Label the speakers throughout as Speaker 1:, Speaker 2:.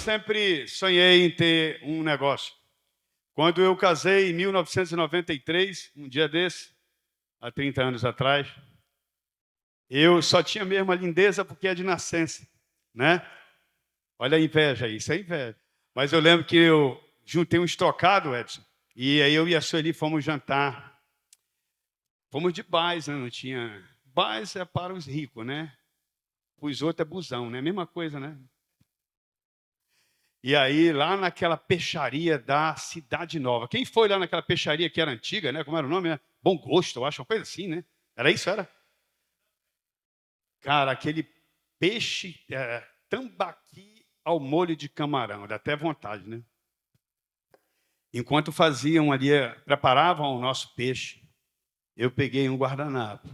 Speaker 1: sempre sonhei em ter um negócio. Quando eu casei em 1993, um dia desse, há 30 anos atrás, eu só tinha mesmo a lindeza porque é de nascença, né? Olha a inveja aí, isso é inveja. Mas eu lembro que eu juntei um estocado, Edson, e aí eu e a Sueli fomos jantar. Fomos de bais, né? Não tinha... Bais é para os ricos, né? Os outros é busão, né? Mesma coisa, né? E aí, lá naquela peixaria da Cidade Nova. Quem foi lá naquela peixaria que era antiga, né? Como era o nome, né? Bom Gosto, eu acho, uma coisa assim, né? Era isso, era? Cara, aquele peixe tambaqui ao molho de camarão. Dá até vontade, né? Enquanto faziam ali, preparavam o nosso peixe, eu peguei um guardanapo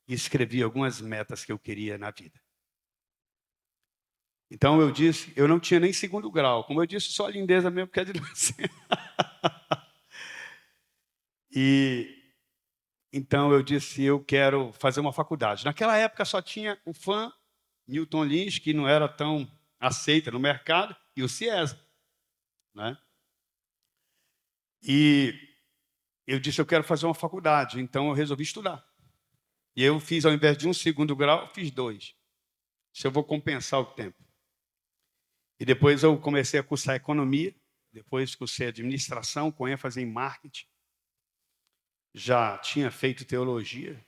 Speaker 1: e escrevi algumas metas que eu queria na vida. Então eu disse, eu não tinha nem segundo grau. Como eu disse, só a lindeza mesmo, porque é de nascer. E então eu disse, eu quero fazer uma faculdade. Naquela época só tinha o FAM, Newton Lins, que não era tão aceita no mercado, e o CIESA, né? E eu disse, eu quero fazer uma faculdade. Então eu resolvi estudar. E eu fiz, ao invés de um segundo grau, fiz 2. Se eu vou compensar o tempo. E depois eu comecei a cursar economia, depois cursei administração, com ênfase em marketing. Já tinha feito teologia.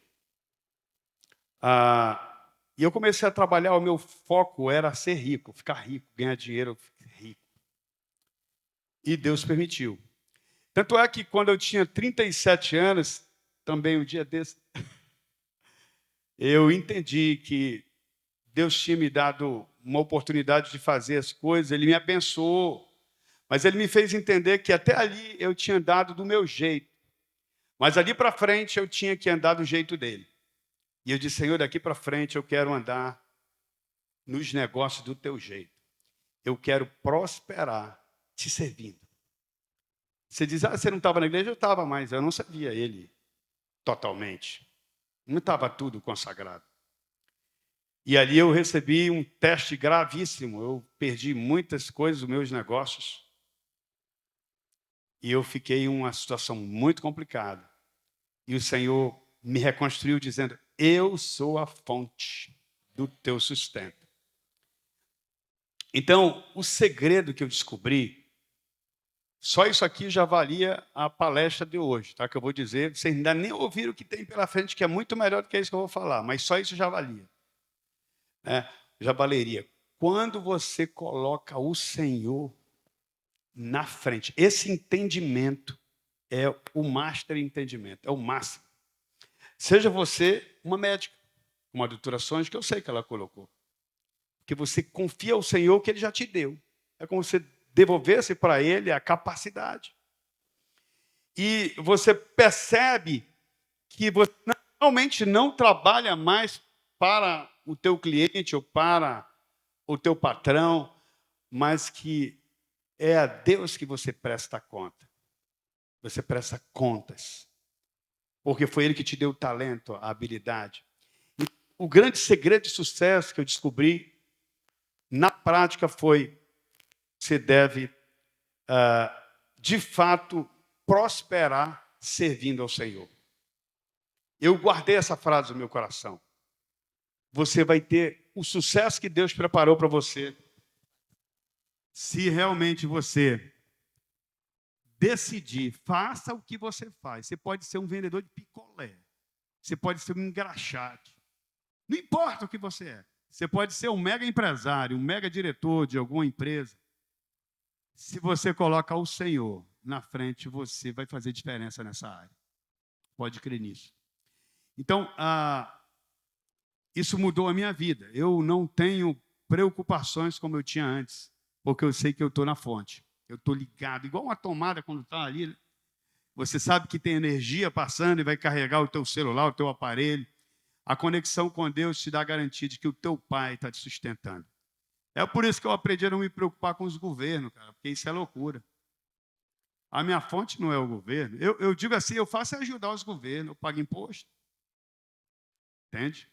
Speaker 1: E eu comecei a trabalhar, o meu foco era ser rico, ficar rico, ganhar dinheiro, rico. E Deus permitiu. Tanto é que quando eu tinha 37 anos, também um dia desse, eu entendi que Deus tinha me dado uma oportunidade de fazer as coisas, Ele me abençoou, mas Ele me fez entender que até ali eu tinha andado do meu jeito, mas ali para frente eu tinha que andar do jeito dele. E eu disse, Senhor, daqui para frente eu quero andar nos negócios do teu jeito. Eu quero prosperar te servindo. Você diz, você não estava na igreja? Eu estava, mas eu não sabia ele totalmente. Não estava tudo consagrado. E ali eu recebi um teste gravíssimo. Eu perdi muitas coisas dos meus negócios. E eu fiquei em uma situação muito complicada. E o Senhor me reconstruiu dizendo, eu sou a fonte do teu sustento. Então, o segredo que eu descobri, só isso aqui já valia a palestra de hoje, tá? Que eu vou dizer, vocês ainda nem ouviram o que tem pela frente, que é muito melhor do que isso que eu vou falar, mas só isso já valia. Já valeria. Quando você coloca o Senhor na frente, esse entendimento é o master entendimento, é o máximo. Seja você uma médica, uma doutora Sonja, que eu sei que ela colocou. Que você confia ao Senhor que Ele já te deu. É como se devolvesse para Ele a capacidade. E você percebe que você realmente não trabalha mais para o teu cliente ou para o teu patrão, mas que é a Deus que você presta conta. Você presta contas. Porque foi Ele que te deu o talento, a habilidade. E o grande segredo de sucesso que eu descobri na prática foi: você deve, de fato, prosperar servindo ao Senhor. Eu guardei essa frase no meu coração. Você vai ter o sucesso que Deus preparou para você se realmente você decidir, faça o que você faz. Você pode ser um vendedor de picolé. Você pode ser um engraxate. Não importa o que você é. Você pode ser um mega empresário, um mega diretor de alguma empresa. Se você coloca o Senhor na frente, você vai fazer diferença nessa área. Pode crer nisso. Então, isso mudou a minha vida. Eu não tenho preocupações como eu tinha antes, porque eu sei que eu estou na fonte. Eu estou ligado, igual uma tomada quando está ali. Você sabe que tem energia passando e vai carregar o teu celular, o teu aparelho. A conexão com Deus te dá a garantia de que o teu Pai está te sustentando. É por isso que eu aprendi a não me preocupar com os governos, cara, porque isso é loucura. A minha fonte não é o governo. Eu digo assim, eu faço é ajudar os governos, eu pago imposto. Entende?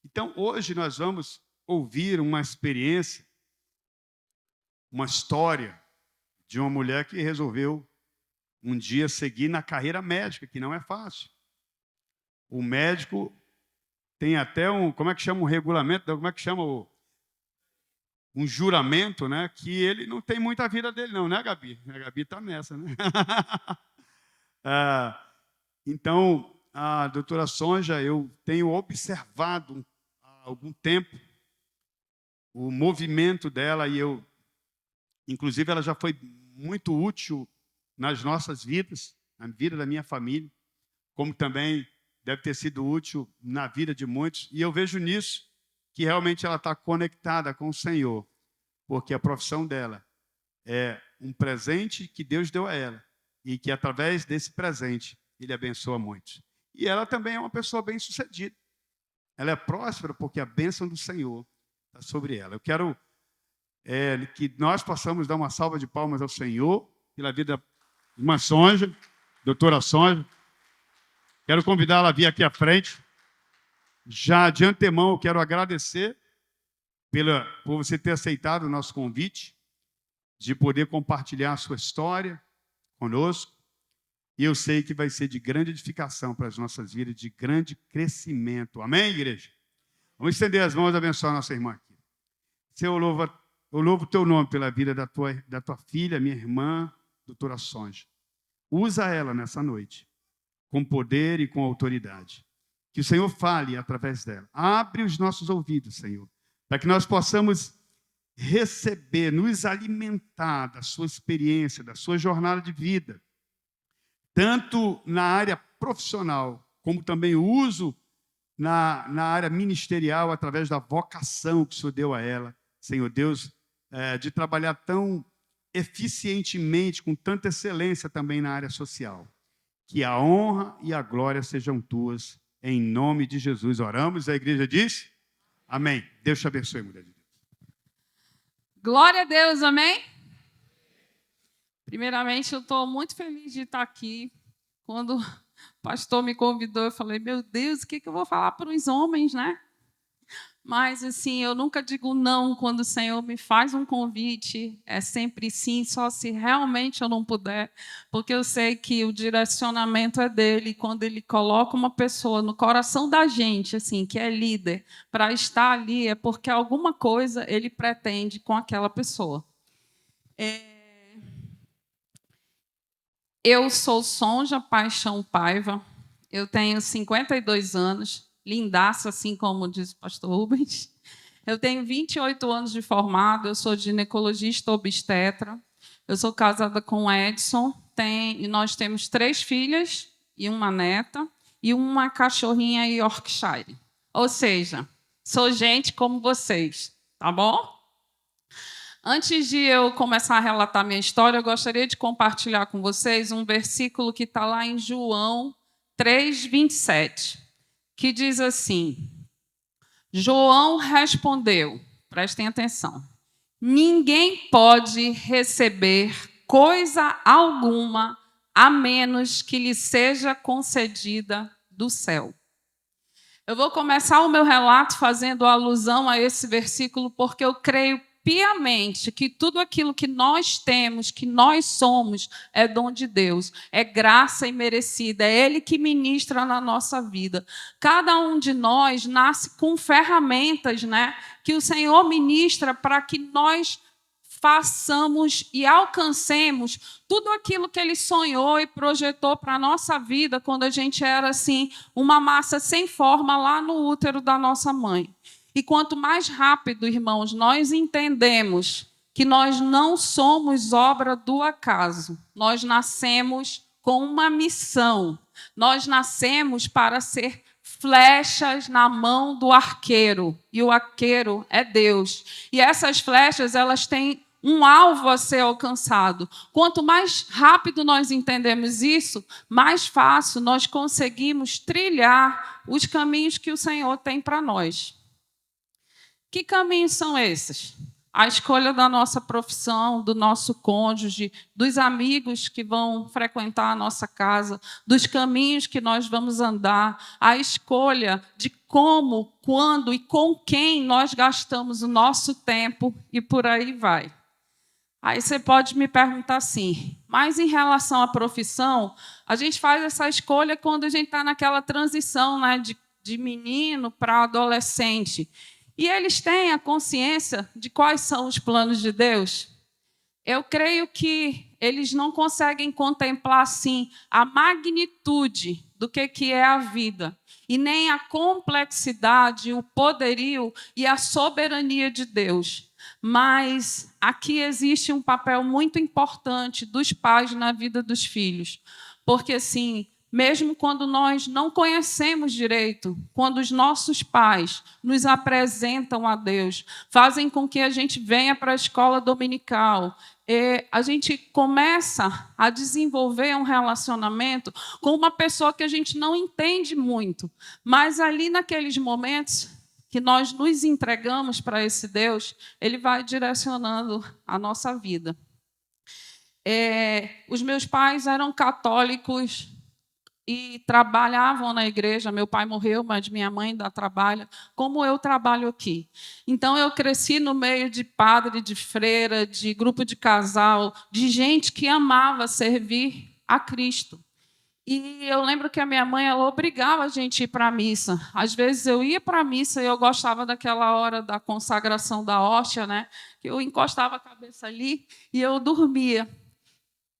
Speaker 1: Então, hoje nós vamos ouvir uma experiência uma história de uma mulher que resolveu um dia seguir na carreira médica, que não é fácil. O médico tem até como é que chama o regulamento, como é que chama um juramento, né? Que ele não tem muita vida dele não, né, Gabi? A Gabi está nessa, né? Então, a doutora Sonja, eu tenho observado há algum tempo o movimento dela e inclusive, ela já foi muito útil nas nossas vidas, na vida da minha família, como também deve ter sido útil na vida de muitos. E eu vejo nisso que realmente ela está conectada com o Senhor, porque a profissão dela é um presente que Deus deu a ela e que, através desse presente, Ele abençoa muitos. E ela também é uma pessoa bem-sucedida. Ela é próspera porque a bênção do Senhor está sobre ela. Eu quero que nós possamos dar uma salva de palmas ao Senhor pela vida da irmã Sonja, doutora Sonja. Quero convidá-la a vir aqui à frente. Já de antemão, eu quero agradecer por você ter aceitado o nosso convite de poder compartilhar a sua história conosco. E eu sei que vai ser de grande edificação para as nossas vidas, de grande crescimento. Amém, igreja? Vamos estender as mãos e abençoar a nossa irmã aqui. Senhor, eu louvo o teu nome pela vida da tua filha, minha irmã, doutora Sonja. Usa ela nessa noite, com poder e com autoridade. Que o Senhor fale através dela. Abre os nossos ouvidos, Senhor, para que nós possamos receber, nos alimentar da sua experiência, da sua jornada de vida, tanto na área profissional, como também o uso na área ministerial, através da vocação que o Senhor deu a ela, Senhor Deus, de trabalhar tão eficientemente, com tanta excelência também na área social. Que a honra e a glória sejam tuas, em nome de Jesus. Oramos, a igreja diz, amém. Deus te abençoe, mulher de Deus.
Speaker 2: Glória a Deus, amém? Primeiramente, eu estou muito feliz de estar aqui. Quando o pastor me convidou, eu falei, meu Deus, o que eu vou falar para os homens, né? Mas, assim, eu nunca digo não quando o Senhor me faz um convite. É sempre sim, só se realmente eu não puder. Porque eu sei que o direcionamento é dele. Quando ele coloca uma pessoa no coração da gente, assim, que é líder, para estar ali, é porque alguma coisa ele pretende com aquela pessoa. Eu sou Sonja Paixão Paiva. Eu tenho 52 anos. Lindaça, assim como diz o pastor Rubens. Eu tenho 28 anos de formado, eu sou ginecologista obstetra, eu sou casada com o Edson, e nós temos 3 filhas e uma neta, e uma cachorrinha Yorkshire. Ou seja, sou gente como vocês, tá bom? Antes de eu começar a relatar minha história, eu gostaria de compartilhar com vocês um versículo que está lá em João 3:27. Que diz assim, João respondeu, prestem atenção, ninguém pode receber coisa alguma a menos que lhe seja concedida do céu. Eu vou começar o meu relato fazendo alusão a esse versículo porque eu creio piamente que tudo aquilo que nós temos, que nós somos, é dom de Deus, é graça imerecida, é Ele que ministra na nossa vida. Cada um de nós nasce com ferramentas, né, que o Senhor ministra para que nós façamos e alcancemos tudo aquilo que Ele sonhou e projetou para a nossa vida quando a gente era assim, uma massa sem forma lá no útero da nossa mãe. E quanto mais rápido, irmãos, nós entendemos que nós não somos obra do acaso, nós nascemos com uma missão, nós nascemos para ser flechas na mão do arqueiro, e o arqueiro é Deus. E essas flechas, elas têm um alvo a ser alcançado. Quanto mais rápido nós entendemos isso, mais fácil nós conseguimos trilhar os caminhos que o Senhor tem para nós. Que caminhos são esses? A escolha da nossa profissão, do nosso cônjuge, dos amigos que vão frequentar a nossa casa, dos caminhos que nós vamos andar, a escolha de como, quando e com quem nós gastamos o nosso tempo e por aí vai. Aí você pode me perguntar assim, mas em relação à profissão, a gente faz essa escolha quando a gente está naquela transição, né, de menino para adolescente. E eles têm a consciência de quais são os planos de Deus? Eu creio que eles não conseguem contemplar, assim, a magnitude do que é a vida, e nem a complexidade, o poderio e a soberania de Deus. Mas aqui existe um papel muito importante dos pais na vida dos filhos, porque, assim, mesmo quando nós não conhecemos direito, quando os nossos pais nos apresentam a Deus, fazem com que a gente venha para a escola dominical, a gente começa a desenvolver um relacionamento com uma pessoa que a gente não entende muito, mas ali naqueles momentos que nós nos entregamos para esse Deus, ele vai direcionando a nossa vida. Os meus pais eram católicos e trabalhavam na igreja. Meu pai morreu, mas minha mãe ainda trabalha, como eu trabalho aqui. Então, eu cresci no meio de padre, de freira, de grupo de casal, de gente que amava servir a Cristo. E eu lembro que a minha mãe, ela obrigava a gente a ir para a missa. Às vezes eu ia para a missa e eu gostava daquela hora da consagração da hóstia, né? Que eu encostava a cabeça ali e eu dormia.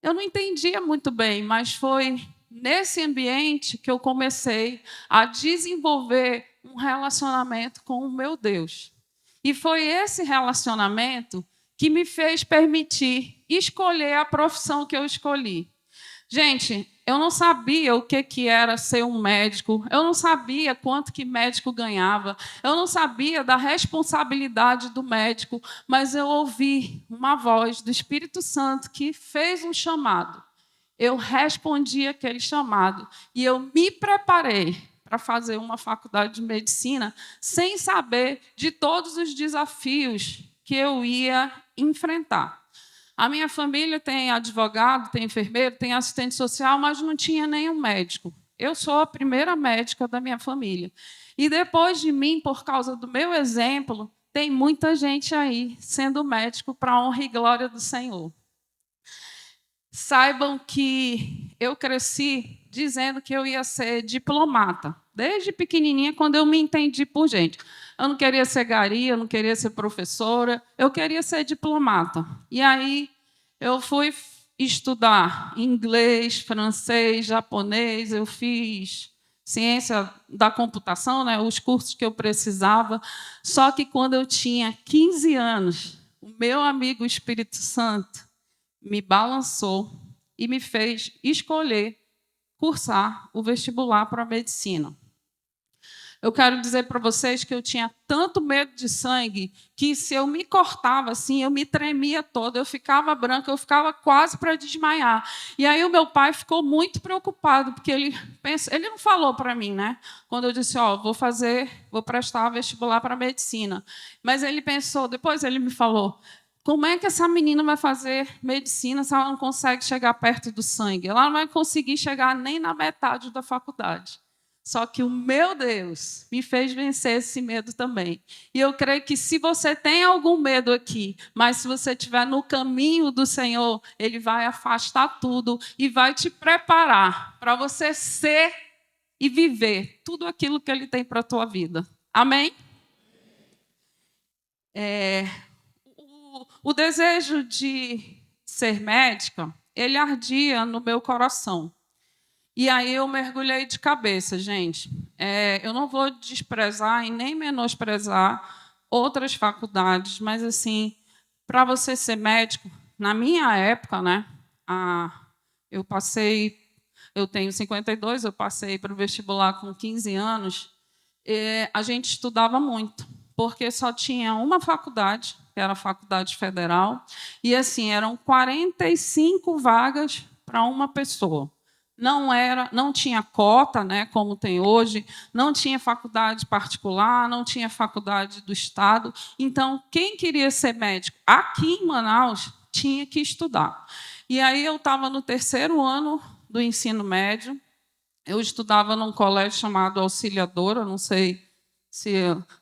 Speaker 2: Eu não entendia muito bem, mas foi nesse ambiente que eu comecei a desenvolver um relacionamento com o meu Deus. E foi esse relacionamento que me fez permitir escolher a profissão que eu escolhi. Gente, eu não sabia o que era ser um médico, eu não sabia quanto que médico ganhava, eu não sabia da responsabilidade do médico, mas eu ouvi uma voz do Espírito Santo que fez um chamado. Eu respondi aquele chamado e eu me preparei para fazer uma faculdade de medicina sem saber de todos os desafios que eu ia enfrentar. A minha família tem advogado, tem enfermeiro, tem assistente social, mas não tinha nenhum médico. Eu sou a primeira médica da minha família. E depois de mim, por causa do meu exemplo, tem muita gente aí sendo médico para a honra e glória do Senhor. Saibam que eu cresci dizendo que eu ia ser diplomata. Desde pequenininha, quando eu me entendi por gente. Eu não queria ser gari, eu não queria ser professora, eu queria ser diplomata. E aí eu fui estudar inglês, francês, japonês, eu fiz ciência da computação, né, os cursos que eu precisava. Só que quando eu tinha 15 anos, o meu amigo Espírito Santo me balançou e me fez escolher cursar o vestibular para a medicina. Eu quero dizer para vocês que eu tinha tanto medo de sangue que, se eu me cortava assim, eu me tremia toda, eu ficava branca, eu ficava quase para desmaiar. E aí o meu pai ficou muito preocupado, porque ele não falou para mim, né? Quando eu disse, vou prestar vestibular para medicina. Mas ele pensou, depois ele me falou, como é que essa menina vai fazer medicina se ela não consegue chegar perto do sangue? Ela não vai conseguir chegar nem na metade da faculdade. Só que o meu Deus me fez vencer esse medo também. E eu creio que, se você tem algum medo aqui, mas se você estiver no caminho do Senhor, Ele vai afastar tudo e vai te preparar para você ser e viver tudo aquilo que Ele tem para a tua vida. Amém? O desejo de ser médica, ele ardia no meu coração. E aí eu mergulhei de cabeça, gente. Eu não vou desprezar e nem menosprezar outras faculdades, mas, assim, para você ser médico, na minha época, né, eu tenho 52, eu passei para o vestibular com 15 anos, a gente estudava muito, porque só tinha uma faculdade, que era a Faculdade Federal, e, assim, eram 45 vagas para uma pessoa. Não tinha cota, né, como tem hoje, não tinha faculdade particular, não tinha faculdade do Estado. Então, quem queria ser médico aqui em Manaus tinha que estudar. E aí eu estava no 3º ano do ensino médio, eu estudava num colégio chamado Auxiliadora, não sei se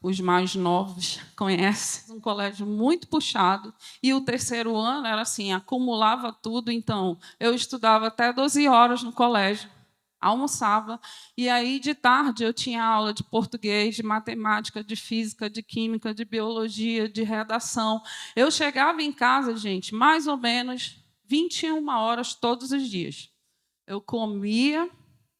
Speaker 2: os mais novos conhecem, um colégio muito puxado, e o terceiro ano era assim, acumulava tudo, então eu estudava até 12 horas no colégio, almoçava, e aí de tarde eu tinha aula de português, de matemática, de física, de química, de biologia, de redação. Eu chegava em casa, gente, mais ou menos 21 horas todos os dias. Eu comia,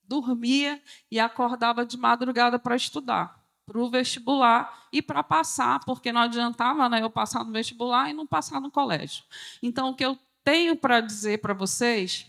Speaker 2: dormia e acordava de madrugada para estudar, para o vestibular e para passar, porque não adiantava, né, eu passar no vestibular e não passar no colégio. Então, o que eu tenho para dizer para vocês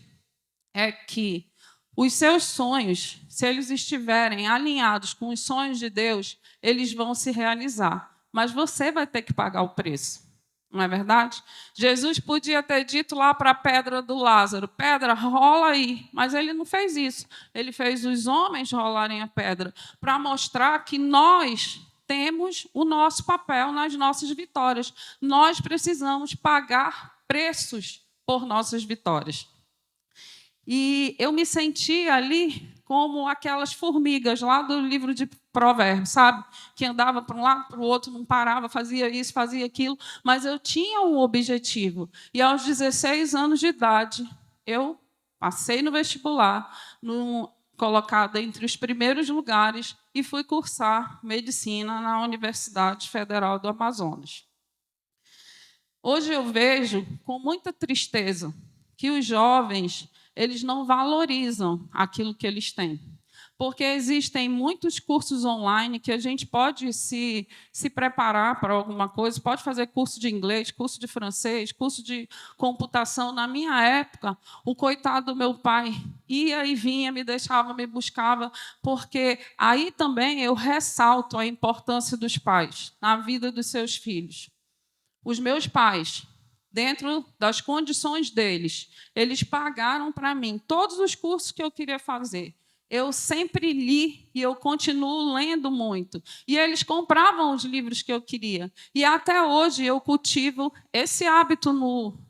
Speaker 2: é que os seus sonhos, se eles estiverem alinhados com os sonhos de Deus, eles vão se realizar. Mas você vai ter que pagar o preço. Não é verdade? Jesus podia ter dito lá para a pedra do Lázaro, pedra, rola aí. Mas ele não fez isso. Ele fez os homens rolarem a pedra para mostrar que nós temos o nosso papel nas nossas vitórias. Nós precisamos pagar preços por nossas vitórias. E eu me senti ali como aquelas formigas lá do livro de Provérbios, sabe? Que andava para um lado, para o outro, não parava, fazia isso, fazia aquilo, mas eu tinha um objetivo. E aos 16 anos de idade, eu passei no vestibular, colocada entre os primeiros lugares, e fui cursar medicina na Universidade Federal do Amazonas. Hoje eu vejo com muita tristeza que os jovens eles não valorizam aquilo que eles têm. Porque existem muitos cursos online que a gente pode se preparar para alguma coisa, pode fazer curso de inglês, curso de francês, curso de computação. Na minha época, o coitado do meu pai ia e vinha, me deixava, me buscava, porque aí também eu ressalto a importância dos pais na vida dos seus filhos. Os meus pais, dentro das condições deles, eles pagaram para mim todos os cursos que eu queria fazer. Eu sempre li e eu continuo lendo muito. E eles compravam os livros que eu queria. E até hoje eu cultivo esse hábito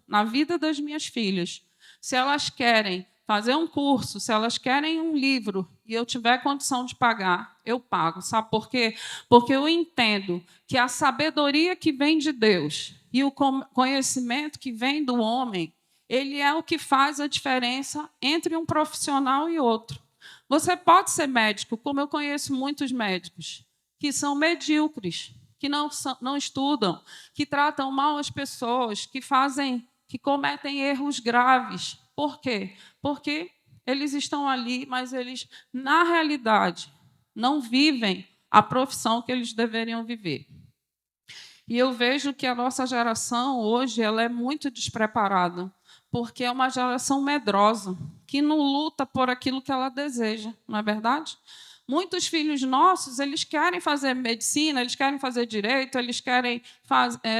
Speaker 2: na vida das minhas filhas. Se elas querem fazer um curso, se elas querem um livro e eu tiver condição de pagar, eu pago. Sabe por quê? Porque eu entendo que a sabedoria que vem de Deus e o conhecimento que vem do homem, ele é o que faz a diferença entre um profissional e outro. Você pode ser médico, como eu conheço muitos médicos, que são medíocres, que não estudam, que tratam mal as pessoas, que cometem erros graves. Por quê? Porque eles estão ali, mas eles, na realidade, não vivem a profissão que eles deveriam viver. E eu vejo que a nossa geração, hoje, ela é muito despreparada, porque é uma geração medrosa, que não luta por aquilo que ela deseja, não é verdade? Muitos filhos nossos, eles querem fazer medicina, eles querem fazer direito, eles querem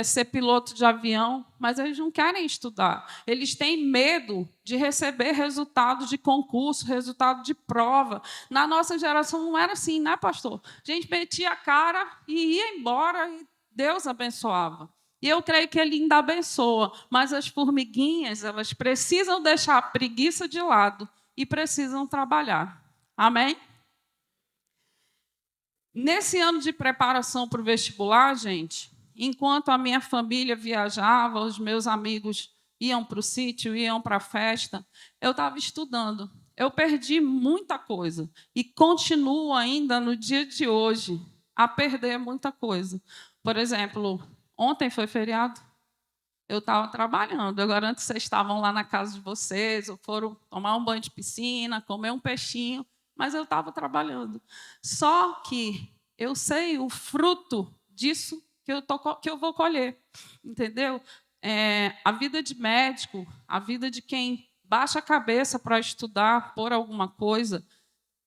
Speaker 2: ser piloto de avião, mas eles não querem estudar. Eles têm medo de receber resultado de concurso, resultado de prova. Na nossa geração não era assim, né, pastor? A gente metia a cara e ia embora e Deus abençoava. E eu creio que Ele ainda abençoa, mas as formiguinhas, elas precisam deixar a preguiça de lado e precisam trabalhar. Amém? Nesse ano de preparação para o vestibular, gente, enquanto a minha família viajava, os meus amigos iam para o sítio, iam para a festa, eu estava estudando. Eu perdi muita coisa e continuo ainda no dia de hoje a perder muita coisa. Por exemplo, ontem foi feriado, eu estava trabalhando. Agora, antes vocês estavam lá na casa de vocês, ou foram tomar um banho de piscina, comer um peixinho, mas eu estava trabalhando. Só que eu sei o fruto disso que eu vou colher, entendeu? A vida de médico, a vida de quem baixa a cabeça para estudar por alguma coisa,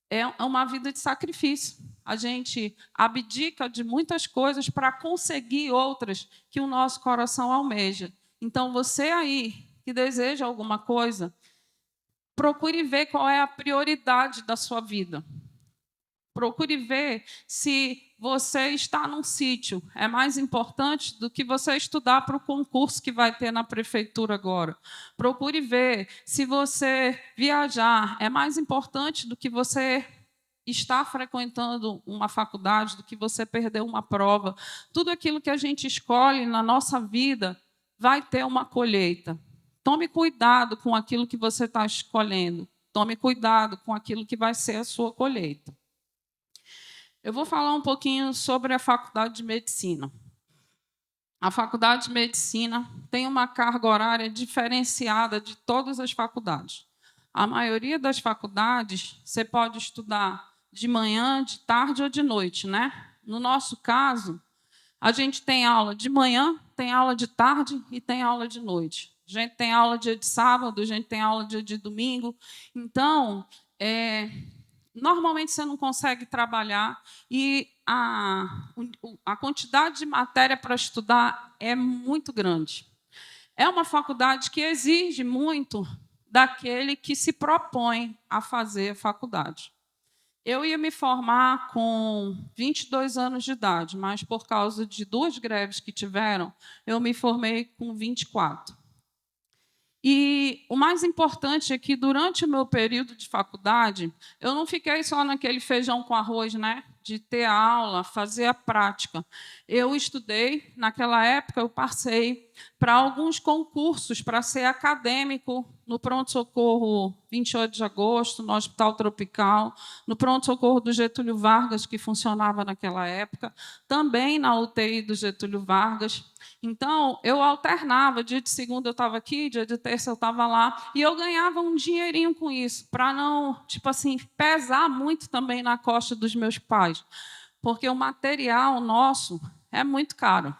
Speaker 2: é uma vida de sacrifício. A gente abdica de muitas coisas para conseguir outras que o nosso coração almeja. Então, você aí que deseja alguma coisa, procure ver qual é a prioridade da sua vida. Procure ver se você está num sítio. É mais importante do que você estudar para o concurso que vai ter na prefeitura agora. Procure ver se você viajar. É mais importante do que você estar frequentando uma faculdade, do que você perder uma prova. Tudo aquilo que a gente escolhe na nossa vida vai ter uma colheita. Tome cuidado com aquilo que você está escolhendo. Tome cuidado com aquilo que vai ser a sua colheita. Eu vou falar um pouquinho sobre a faculdade de medicina. A faculdade de medicina tem uma carga horária diferenciada de todas as faculdades. A maioria das faculdades, você pode estudar de manhã, de tarde ou de noite, né? No nosso caso, a gente tem aula de manhã, tem aula de tarde e tem aula de noite. A gente tem aula dia de sábado, a gente tem aula dia de domingo. Então, normalmente você não consegue trabalhar e a quantidade de matéria para estudar é muito grande. É uma faculdade que exige muito daquele que se propõe a fazer a faculdade. Eu ia me formar com 22 anos de idade, mas por causa de 2 greves que tiveram, eu me formei com 24. E o mais importante é que, durante o meu período de faculdade, eu não fiquei só naquele feijão com arroz, né? De ter a aula, fazer a prática. Eu estudei, naquela época, eu passei para alguns concursos para ser acadêmico no Pronto-Socorro 28 de agosto, no Hospital Tropical, no Pronto-Socorro do Getúlio Vargas, que funcionava naquela época, também na UTI do Getúlio Vargas. Então, eu alternava, dia de segunda eu estava aqui, dia de terça eu estava lá, e eu ganhava um dinheirinho com isso, para não, pesar muito também na costa dos meus pais, porque o material nosso é muito caro.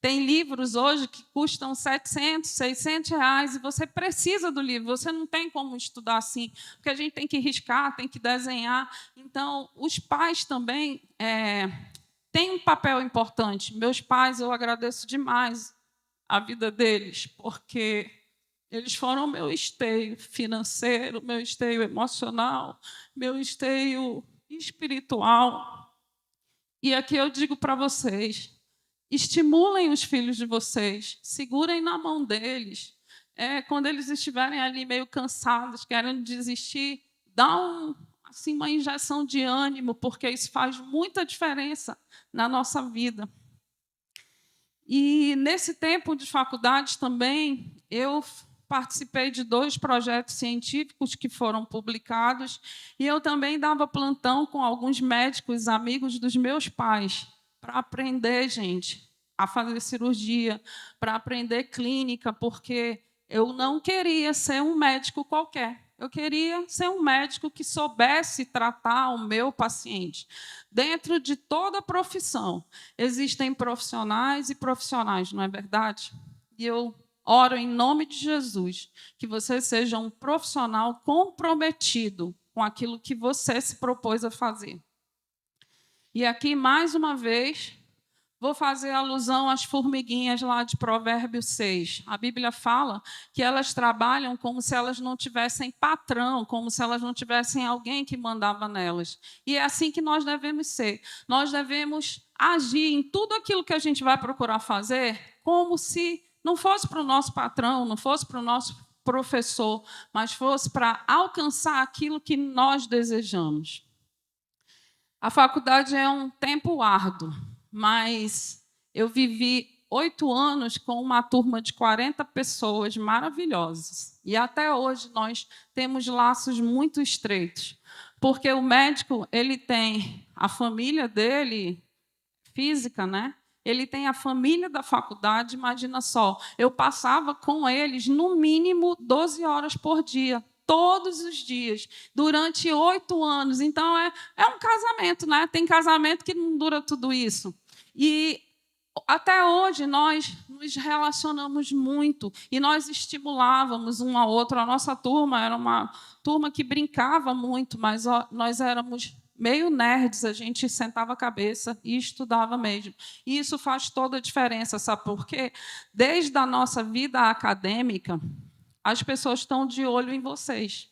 Speaker 2: Tem livros hoje que custam 700, 600 reais, e você precisa do livro, você não tem como estudar assim, porque a gente tem que riscar, tem que desenhar. Então, os pais também têm um papel importante. Meus pais, eu agradeço demais a vida deles, porque eles foram meu esteio financeiro, meu esteio emocional, meu esteio espiritual. E aqui eu digo para vocês, estimulem os filhos de vocês, segurem na mão deles. Quando eles estiverem ali meio cansados, querendo desistir, dá uma injeção de ânimo, porque isso faz muita diferença na nossa vida. E, nesse tempo de faculdade também, eu participei de 2 projetos científicos que foram publicados, e eu também dava plantão com alguns médicos amigos dos meus pais, para aprender, gente, a fazer cirurgia, para aprender clínica, porque eu não queria ser um médico qualquer. Eu queria ser um médico que soubesse tratar o meu paciente. Dentro de toda profissão, existem profissionais e profissionais, não é verdade? E eu oro em nome de Jesus que você seja um profissional comprometido com aquilo que você se propôs a fazer. E aqui, mais uma vez, vou fazer alusão às formiguinhas lá de Provérbios 6. A Bíblia fala que elas trabalham como se elas não tivessem patrão, como se elas não tivessem alguém que mandava nelas. E é assim que nós devemos ser. Nós devemos agir em tudo aquilo que a gente vai procurar fazer como se não fosse para o nosso patrão, não fosse para o nosso professor, mas fosse para alcançar aquilo que nós desejamos. A faculdade é um tempo árduo, mas eu vivi 8 anos com uma turma de 40 pessoas maravilhosas. E até hoje nós temos laços muito estreitos, porque o médico ele tem a família dele, física, né? Ele tem a família da faculdade, imagina só. Eu passava com eles, no mínimo, 12 horas por dia, todos os dias, durante 8 anos. Então, é um casamento, né? Tem casamento que não dura tudo isso. E até hoje nós nos relacionamos muito e nós estimulávamos um ao outro. A nossa turma era uma turma que brincava muito, mas nós éramos meio nerds, a gente sentava a cabeça e estudava mesmo. E isso faz toda a diferença, sabe por quê? Desde a nossa vida acadêmica, as pessoas estão de olho em vocês.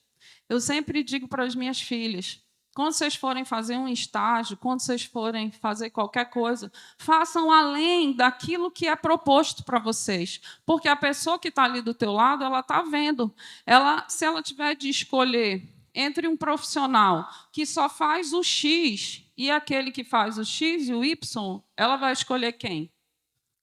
Speaker 2: Eu sempre digo para as minhas filhas, quando vocês forem fazer um estágio, quando vocês forem fazer qualquer coisa, façam além daquilo que é proposto para vocês. Porque a pessoa que está ali do teu lado, ela está vendo. Se ela tiver de escolher entre um profissional que só faz o X e aquele que faz o X e o Y, ela vai escolher quem?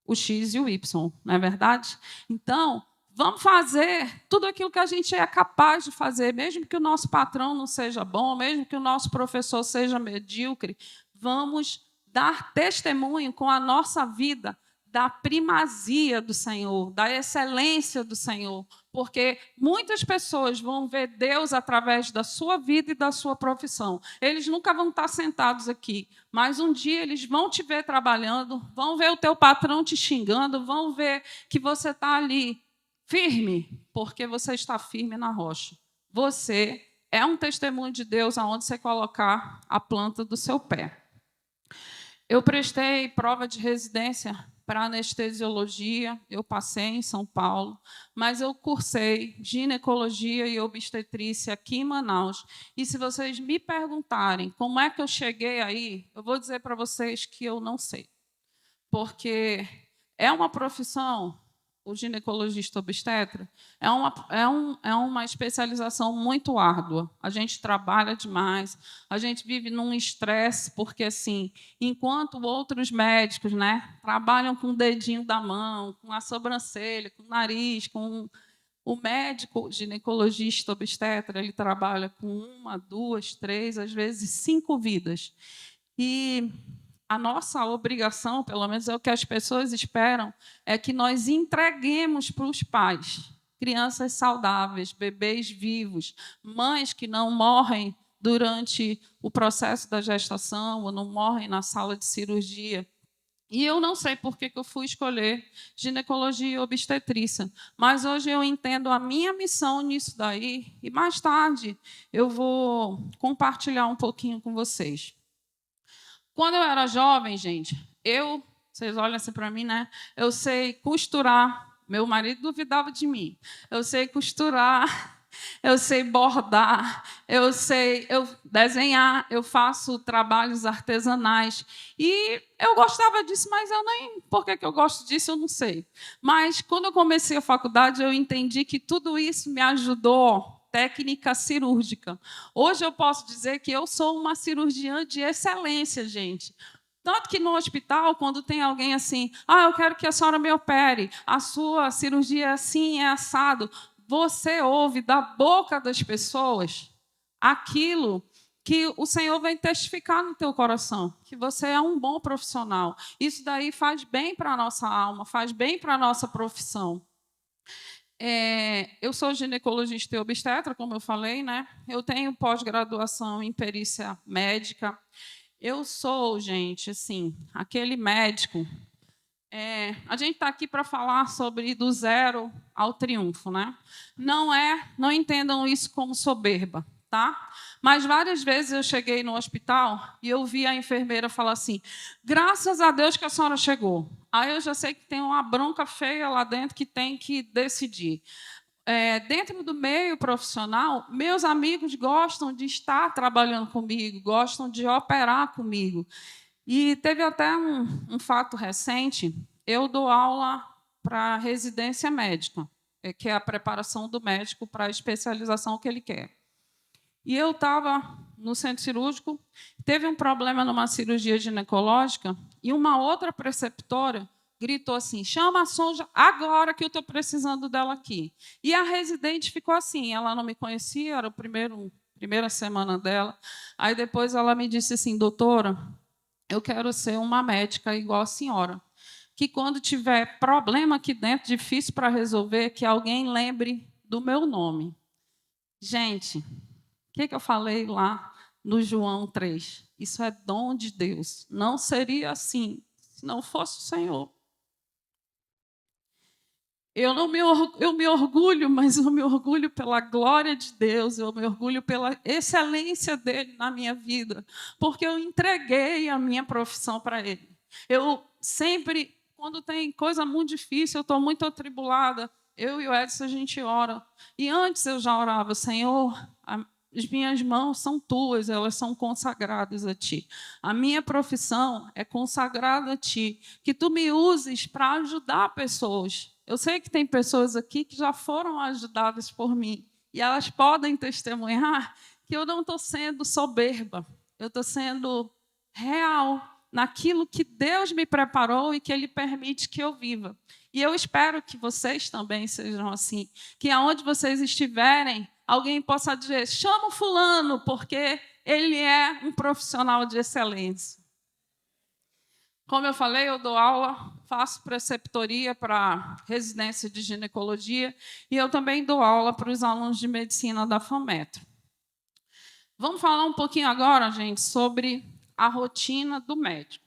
Speaker 2: O X e o Y, não é verdade? Então, vamos fazer tudo aquilo que a gente é capaz de fazer, mesmo que o nosso patrão não seja bom, mesmo que o nosso professor seja medíocre, vamos dar testemunho com a nossa vida da primazia do Senhor, da excelência do Senhor, porque muitas pessoas vão ver Deus através da sua vida e da sua profissão. Eles nunca vão estar sentados aqui, mas um dia eles vão te ver trabalhando, vão ver o teu patrão te xingando, vão ver que você está ali firme, porque você está firme na rocha. Você é um testemunho de Deus aonde você colocar a planta do seu pé. Eu prestei prova de residência para anestesiologia, eu passei em São Paulo, mas eu cursei ginecologia e obstetrícia aqui em Manaus. E se vocês me perguntarem como é que eu cheguei aí, eu vou dizer para vocês que eu não sei. Porque é uma profissão, o ginecologista obstetra, é uma especialização muito árdua. A gente trabalha demais, a gente vive num estresse, porque, assim, enquanto outros médicos, né, trabalham com o dedinho da mão, com a sobrancelha, com o nariz, com o médico ginecologista obstetra, ele trabalha com 1, 2, 3, às vezes 5 vidas. E a nossa obrigação, pelo menos é o que as pessoas esperam, é que nós entreguemos para os pais crianças saudáveis, bebês vivos, mães que não morrem durante o processo da gestação ou não morrem na sala de cirurgia. E eu não sei por que eu fui escolher ginecologia e obstetrícia, mas hoje eu entendo a minha missão nisso daí e mais tarde eu vou compartilhar um pouquinho com vocês. Quando eu era jovem, gente, vocês olham assim para mim, né? Eu sei costurar. Meu marido duvidava de mim. Eu sei costurar, eu sei bordar, eu sei desenhar, eu faço trabalhos artesanais. E eu gostava disso, mas eu nem... Por que eu gosto disso, eu não sei. Mas, quando eu comecei a faculdade, eu entendi que tudo isso me ajudou técnica cirúrgica. Hoje eu posso dizer que eu sou uma cirurgiã de excelência, gente. Tanto que no hospital, quando tem alguém assim, eu quero que a senhora me opere, a sua cirurgia é assim, é assado, você ouve da boca das pessoas aquilo que o Senhor vai testificar no teu coração, que você é um bom profissional. Isso daí faz bem para a nossa alma, faz bem para a nossa profissão. Eu sou ginecologista e obstetra, como eu falei, né? Eu tenho pós-graduação em perícia médica. Eu sou, gente, assim, aquele médico. A gente está aqui para falar sobre do zero ao triunfo, né? Não entendam isso como soberba, tá? Mas várias vezes eu cheguei no hospital e eu vi a enfermeira falar assim: graças a Deus que a senhora chegou. Aí eu já sei que tem uma bronca feia lá dentro que tem que decidir. Dentro do meio profissional, meus amigos gostam de estar trabalhando comigo, gostam de operar comigo. E teve até um fato recente, eu dou aula para residência médica, que é a preparação do médico para a especialização que ele quer. E eu estava no centro cirúrgico, teve um problema numa cirurgia ginecológica, e uma outra preceptora gritou assim: chama a Sonja agora que eu estou precisando dela aqui. E a residente ficou assim, ela não me conhecia, era a primeira semana dela. Aí depois ela me disse assim: doutora, eu quero ser uma médica igual a senhora, que quando tiver problema aqui dentro, difícil para resolver, que alguém lembre do meu nome. Gente, o que eu falei lá no João 3? Isso é dom de Deus. Não seria assim se não fosse o Senhor. Eu me orgulho, mas eu me orgulho pela glória de Deus, eu me orgulho pela excelência dele na minha vida, porque eu entreguei a minha profissão para ele. Eu sempre, quando tem coisa muito difícil, eu estou muito atribulada, eu e o Edson, a gente ora. E antes eu já orava: Senhor, as minhas mãos são tuas, elas são consagradas a ti. A minha profissão é consagrada a ti, que tu me uses para ajudar pessoas. Eu sei que tem pessoas aqui que já foram ajudadas por mim, e elas podem testemunhar que eu não estou sendo soberba, eu estou sendo real naquilo que Deus me preparou e que Ele permite que eu viva. E eu espero que vocês também sejam assim, que aonde vocês estiverem, alguém possa dizer, chama o fulano, porque ele é um profissional de excelência. Como eu falei, eu dou aula, faço preceptoria para residência de ginecologia e eu também dou aula para os alunos de medicina da FAMETRO. Vamos falar um pouquinho agora, gente, sobre a rotina do médico.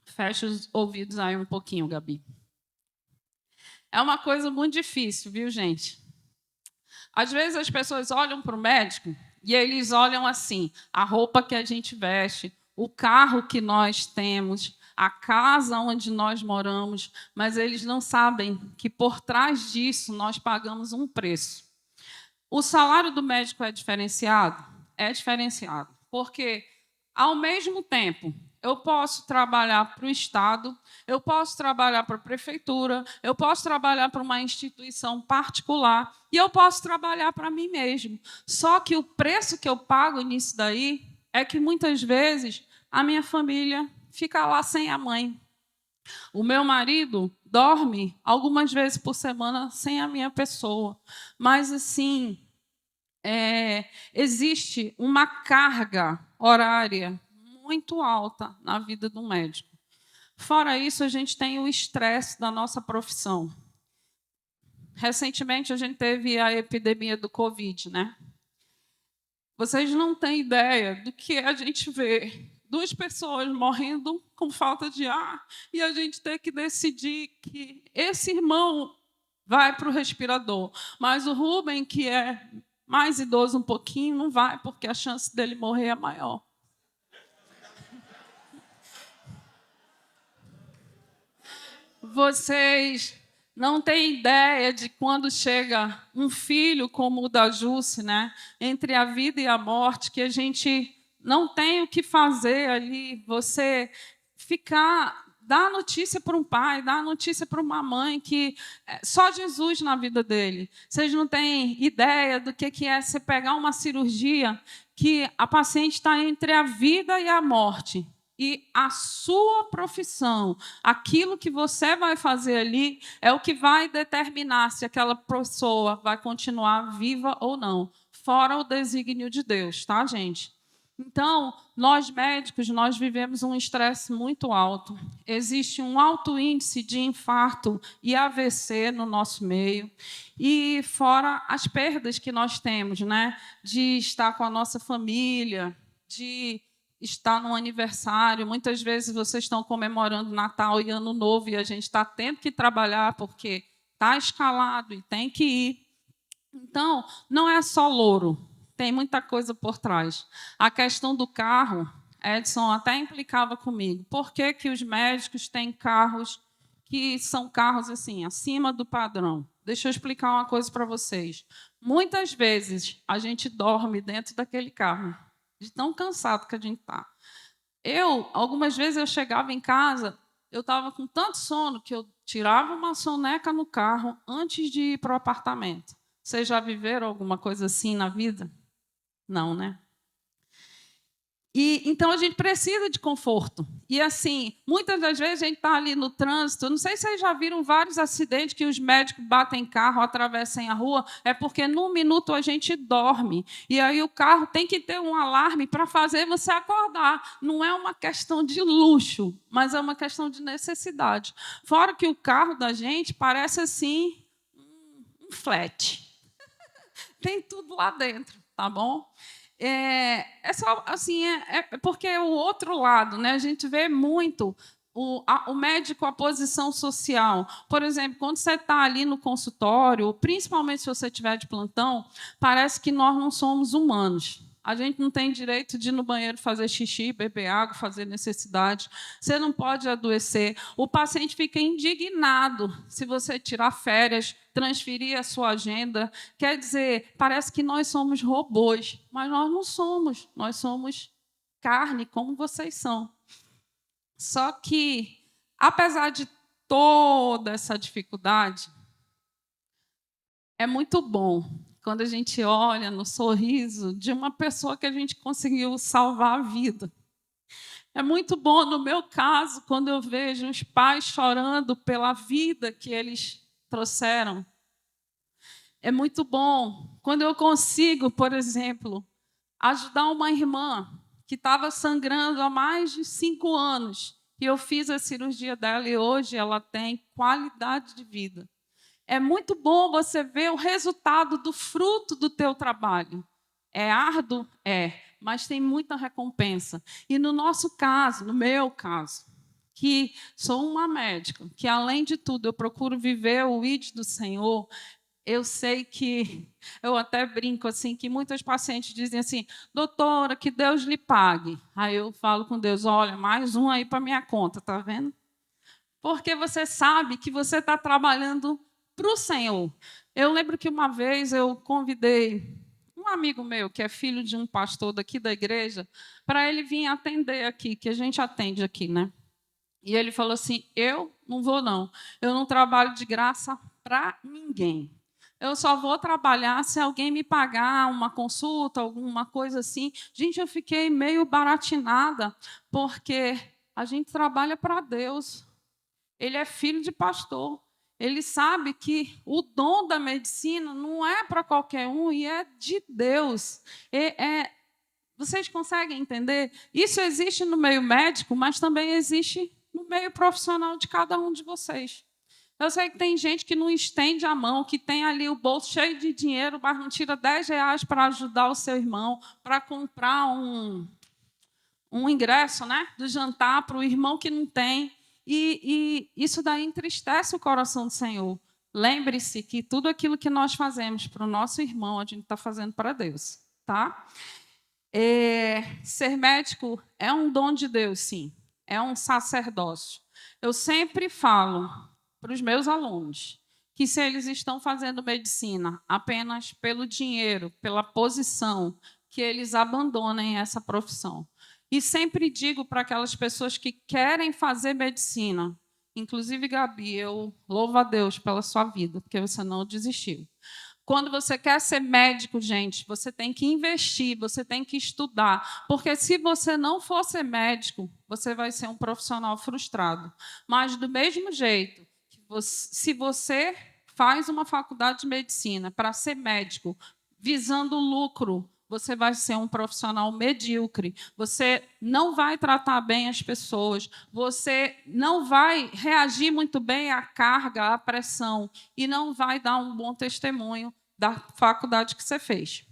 Speaker 2: Fecha os ouvidos aí um pouquinho, Gabi. É uma coisa muito difícil, viu, gente? Às vezes as pessoas olham para o médico e eles olham assim, a roupa que a gente veste, o carro que nós temos, a casa onde nós moramos, mas eles não sabem que por trás disso nós pagamos um preço. O salário do médico é diferenciado? É diferenciado, porque, ao mesmo tempo, eu posso trabalhar para o Estado, eu posso trabalhar para a prefeitura, eu posso trabalhar para uma instituição particular e eu posso trabalhar para mim mesmo. Só que o preço que eu pago nisso daí é que, muitas vezes, a minha família fica lá sem a mãe. O meu marido dorme algumas vezes por semana sem a minha pessoa. Mas, assim, existe uma carga horária muito alta na vida do médico. Fora isso, a gente tem o estresse da nossa profissão. Recentemente, a gente teve a epidemia do Covid, né? Vocês não têm ideia do que a gente vê. 2 pessoas morrendo com falta de ar e a gente ter que decidir que esse irmão vai para o respirador, mas o Rubem, que é mais idoso um pouquinho, não vai, porque a chance dele morrer é maior. Vocês não têm ideia de quando chega um filho como o da Jusce, né? Entre a vida e a morte, que a gente não tem o que fazer ali. Você dar notícia para um pai, dar notícia para uma mãe, que só Jesus na vida dele. Vocês não têm ideia do que é você pegar uma cirurgia que a paciente está entre a vida e a morte. E a sua profissão, aquilo que você vai fazer ali, é o que vai determinar se aquela pessoa vai continuar viva ou não, fora o desígnio de Deus, tá, gente? Então, nós médicos, nós vivemos um estresse muito alto. Existe um alto índice de infarto e AVC no nosso meio. E fora as perdas que nós temos, né? De estar com a nossa família, de estar no aniversário. Muitas vezes vocês estão comemorando Natal e Ano Novo e a gente está tendo que trabalhar porque está escalado e tem que ir. Então, não é só louro, tem muita coisa por trás. A questão do carro, Edson até implicava comigo. Por que que os médicos têm carros que são carros assim, acima do padrão? Deixa eu explicar uma coisa para vocês. Muitas vezes a gente dorme dentro daquele carro, de tão cansado que a gente está. Algumas vezes eu chegava em casa, eu estava com tanto sono que eu tirava uma soneca no carro antes de ir para o apartamento. Vocês já viveram alguma coisa assim na vida? Não, né? Então, a gente precisa de conforto. E, assim, muitas das vezes a gente está ali no trânsito. Não sei se vocês já viram vários acidentes que os médicos batem carro, atravessam a rua. É porque, num minuto, a gente dorme. E aí o carro tem que ter um alarme para fazer você acordar. Não é uma questão de luxo, mas é uma questão de necessidade. Fora que o carro da gente parece, assim, um flat. Tem tudo lá dentro, tá bom? É só assim, porque é o outro lado, né? A gente vê muito o médico, a posição social. Por exemplo, quando você está ali no consultório, principalmente se você estiver de plantão, parece que nós não somos humanos. A gente não tem direito de ir no banheiro fazer xixi, beber água, fazer necessidade. Você não pode adoecer. O paciente fica indignado se você tirar férias, transferir a sua agenda. Quer dizer, parece que nós somos robôs, mas nós não somos. Nós somos carne, como vocês são. Só que, apesar de toda essa dificuldade, é muito bom quando a gente olha no sorriso de uma pessoa que a gente conseguiu salvar a vida. É muito bom, no meu caso, quando eu vejo os pais chorando pela vida que eles trouxeram. É muito bom quando eu consigo, por exemplo, ajudar uma irmã que estava sangrando há mais de 5 anos. E eu fiz a cirurgia dela e hoje ela tem qualidade de vida. É muito bom você ver o resultado do fruto do teu trabalho. É árduo? É, mas tem muita recompensa. E no nosso caso, no meu caso, que sou uma médica, que além de tudo eu procuro viver o ID do Senhor, eu sei que, eu até brinco assim, que muitos pacientes dizem assim, doutora, que Deus lhe pague. Aí eu falo com Deus, olha, mais um aí para minha conta, tá vendo? Porque você sabe que você está trabalhando para o Senhor. Eu lembro que uma vez eu convidei um amigo meu, que é filho de um pastor daqui da igreja, para ele vir atender aqui, que a gente atende aqui, né? E ele falou assim, eu não vou não, eu não trabalho de graça para ninguém. Eu só vou trabalhar se alguém me pagar uma consulta, alguma coisa assim. Gente, eu fiquei meio baratinada, porque a gente trabalha para Deus. Ele é filho de pastor. Ele sabe que o dom da medicina não é para qualquer um e é de Deus. Vocês conseguem entender? Isso existe no meio médico, mas também existe no meio profissional de cada um de vocês. Eu sei que tem gente que não estende a mão, que tem ali o bolso cheio de dinheiro, mas não tira R$ 10 para ajudar o seu irmão, para comprar um ingresso, né, do jantar para o irmão que não tem. E isso daí entristece o coração do Senhor. Lembre-se que tudo aquilo que nós fazemos para o nosso irmão, a gente está fazendo para Deus. Tá? Ser médico é um dom de Deus, sim. É um sacerdócio. Eu sempre falo para os meus alunos que se eles estão fazendo medicina apenas pelo dinheiro, pela posição, que eles abandonem essa profissão. E sempre digo para aquelas pessoas que querem fazer medicina, inclusive, Gabi, eu louvo a Deus pela sua vida, porque você não desistiu. Quando você quer ser médico, gente, você tem que investir, você tem que estudar, porque se você não for ser médico, você vai ser um profissional frustrado. Mas, do mesmo jeito, se você faz uma faculdade de medicina para ser médico, visando lucro, você vai ser um profissional medíocre, você não vai tratar bem as pessoas, você não vai reagir muito bem à carga, à pressão, e não vai dar um bom testemunho da faculdade que você fez.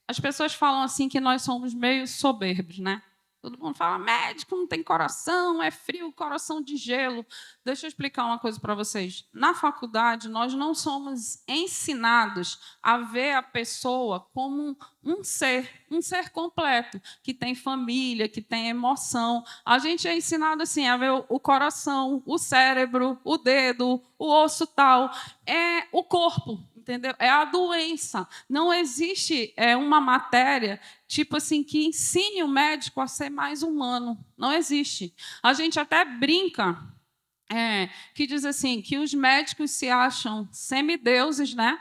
Speaker 2: As pessoas falam assim que nós somos meio soberbos, né? Todo mundo fala, médico não tem coração, é frio, coração de gelo. Deixa eu explicar uma coisa para vocês. Na faculdade, nós não somos ensinados a ver a pessoa como um ser completo, que tem família, que tem emoção. A gente é ensinado assim, a ver o coração, o cérebro, o dedo, o osso tal. É o corpo. Entendeu? É a doença. Não existe uma matéria tipo assim que ensine o médico a ser mais humano. Não existe. A gente até brinca que diz assim que os médicos se acham semideuses, né?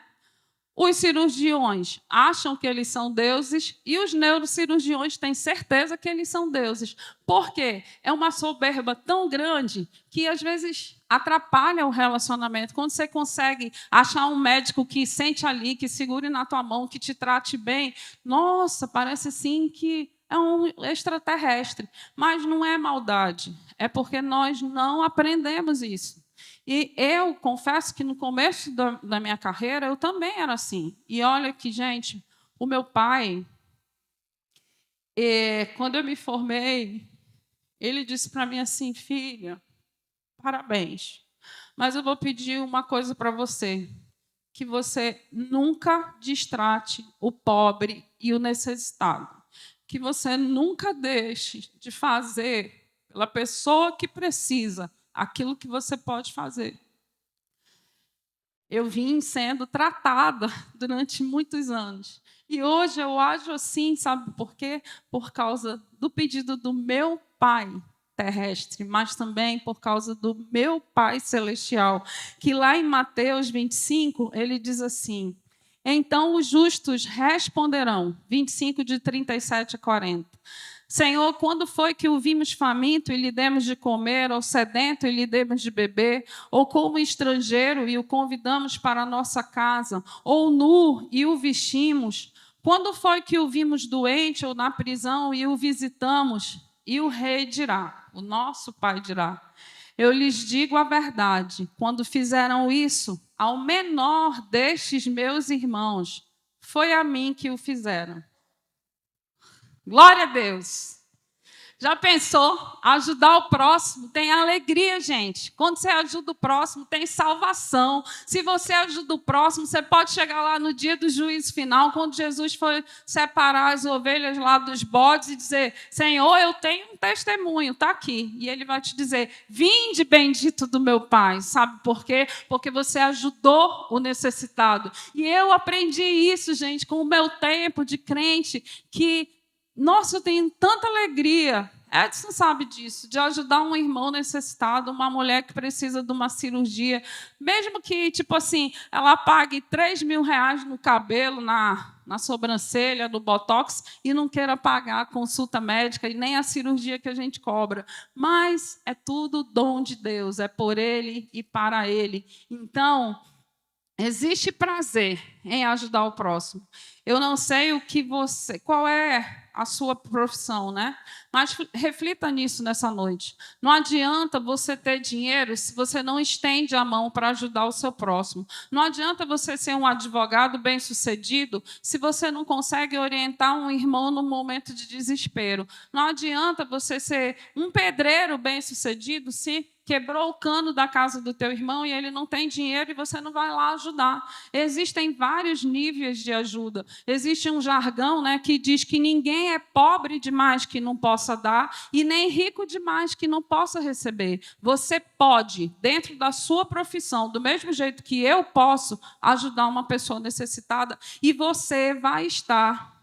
Speaker 2: Os cirurgiões acham que eles são deuses e os neurocirurgiões têm certeza que eles são deuses. Por quê? É uma soberba tão grande que, às vezes, atrapalha o relacionamento. Quando você consegue achar um médico que sente ali, que segure na tua mão, que te trate bem, nossa, parece assim que é um extraterrestre. Mas não é maldade, é porque nós não aprendemos isso. E eu confesso que no começo da minha carreira eu também era assim. E olha que, gente, o meu pai, quando eu me formei, ele disse para mim assim, filha, parabéns, mas eu vou pedir uma coisa para você, que você nunca destrate o pobre e o necessitado, que você nunca deixe de fazer pela pessoa que precisa aquilo que você pode fazer. Eu vim sendo tratada durante muitos anos. E hoje eu ajo assim, sabe por quê? Por causa do pedido do meu pai. terrestre, mas também por causa do meu Pai celestial, que lá em Mateus 25, ele diz assim: então os justos responderão, 25, de 37 a 40. Senhor, quando foi que o vimos faminto e lhe demos de comer, ou sedento e lhe demos de beber, ou como estrangeiro e o convidamos para a nossa casa, ou nu e o vestimos? Quando foi que o vimos doente ou na prisão e o visitamos? E o rei dirá, o nosso pai dirá: eu lhes digo a verdade, quando fizeram isso ao menor destes meus irmãos, foi a mim que o fizeram. Glória a Deus. Já pensou? Ajudar o próximo tem alegria, gente. Quando você ajuda o próximo, tem salvação. Se você ajuda o próximo, você pode chegar lá no dia do juízo final, quando Jesus foi separar as ovelhas lá dos bodes e dizer: Senhor, eu tenho um testemunho, está aqui. E ele vai te dizer: vinde, bendito do meu Pai. Sabe por quê? Porque você ajudou o necessitado. E eu aprendi isso, gente, com o meu tempo de crente, que nossa, eu tenho tanta alegria. Edson sabe disso, de ajudar um irmão necessitado, uma mulher que precisa de uma cirurgia, mesmo que, tipo assim, ela pague R$ 3.000 no cabelo, na sobrancelha, no botox, e não queira pagar a consulta médica e nem a cirurgia que a gente cobra. Mas é tudo dom de Deus, é por Ele e para Ele. Então, existe prazer em ajudar o próximo. Eu não sei qual é a sua profissão, né? Mas reflita nisso nessa noite. Não adianta você ter dinheiro se você não estende a mão para ajudar o seu próximo. Não adianta você ser um advogado bem-sucedido se você não consegue orientar um irmão no momento de desespero. Não adianta você ser um pedreiro bem-sucedido se quebrou o cano da casa do teu irmão e ele não tem dinheiro e você não vai lá ajudar. Existem vários níveis de ajuda. Existe um jargão, né, que diz que ninguém é pobre demais que não possa dar e nem rico demais que não possa receber. Você pode, dentro da sua profissão, do mesmo jeito que eu posso, ajudar uma pessoa necessitada e você vai estar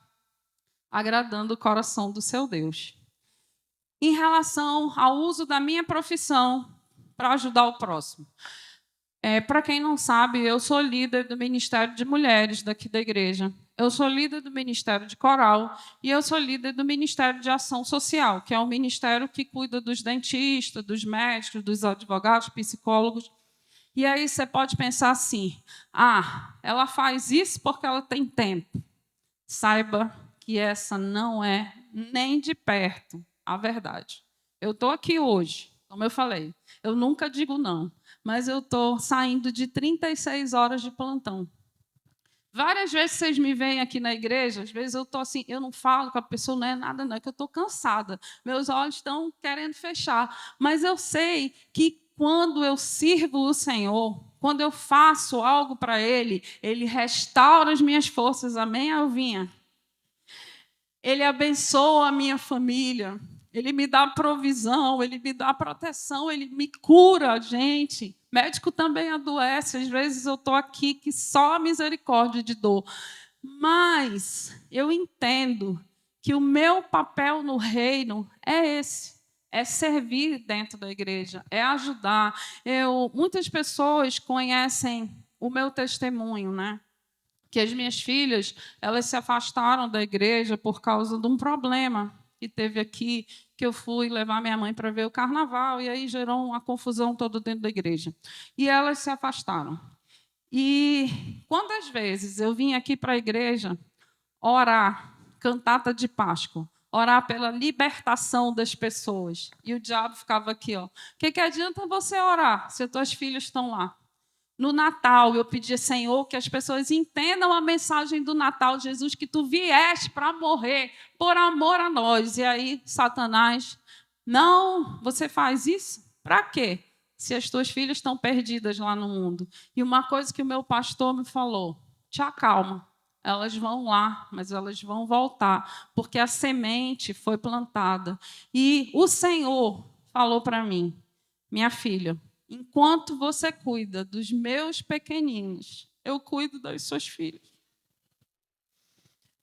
Speaker 2: agradando o coração do seu Deus. Em relação ao uso da minha profissão para ajudar o próximo. Para quem não sabe, eu sou líder do Ministério de Mulheres daqui da igreja. Eu sou líder do Ministério de Coral e eu sou líder do Ministério de Ação Social, que é um ministério que cuida dos dentistas, dos médicos, dos advogados, psicólogos. E aí você pode pensar assim: ela faz isso porque ela tem tempo. Saiba que essa não é nem de perto a verdade. Eu estou aqui hoje, como eu falei, eu nunca digo não, mas eu estou saindo de 36 horas de plantão. Várias vezes vocês me veem aqui na igreja, às vezes eu estou assim, eu não falo com a pessoa, não é nada, não, é que eu estou cansada. Meus olhos estão querendo fechar. Mas eu sei que quando eu sirvo o Senhor, quando eu faço algo para Ele, Ele restaura as minhas forças. Amém, Alvinha? Ele abençoa a minha família. Ele me dá provisão, ele me dá proteção, ele me cura, gente. Médico também adoece, às vezes eu estou aqui que só a misericórdia de dor. Mas eu entendo que o meu papel no reino é esse, é servir dentro da igreja, é ajudar. Muitas pessoas conhecem o meu testemunho, né? Que as minhas filhas, elas se afastaram da igreja por causa de um problema que teve aqui, que eu fui levar minha mãe para ver o carnaval, e aí gerou uma confusão toda dentro da igreja. E elas se afastaram. E quantas vezes eu vim aqui para a igreja orar, cantata de Páscoa, orar pela libertação das pessoas, e o diabo ficava aqui, ó. O que adianta você orar se as tuas filhas estão lá? No Natal, eu pedia, Senhor, que as pessoas entendam a mensagem do Natal, Jesus, que tu vieste para morrer por amor a nós. E aí, Satanás, não, você faz isso? Para quê? Se as tuas filhas estão perdidas lá no mundo. E uma coisa que o meu pastor me falou: te acalma, elas vão lá, mas elas vão voltar, porque a semente foi plantada. E o Senhor falou para mim, minha filha, enquanto você cuida dos meus pequeninos, eu cuido das suas filhas.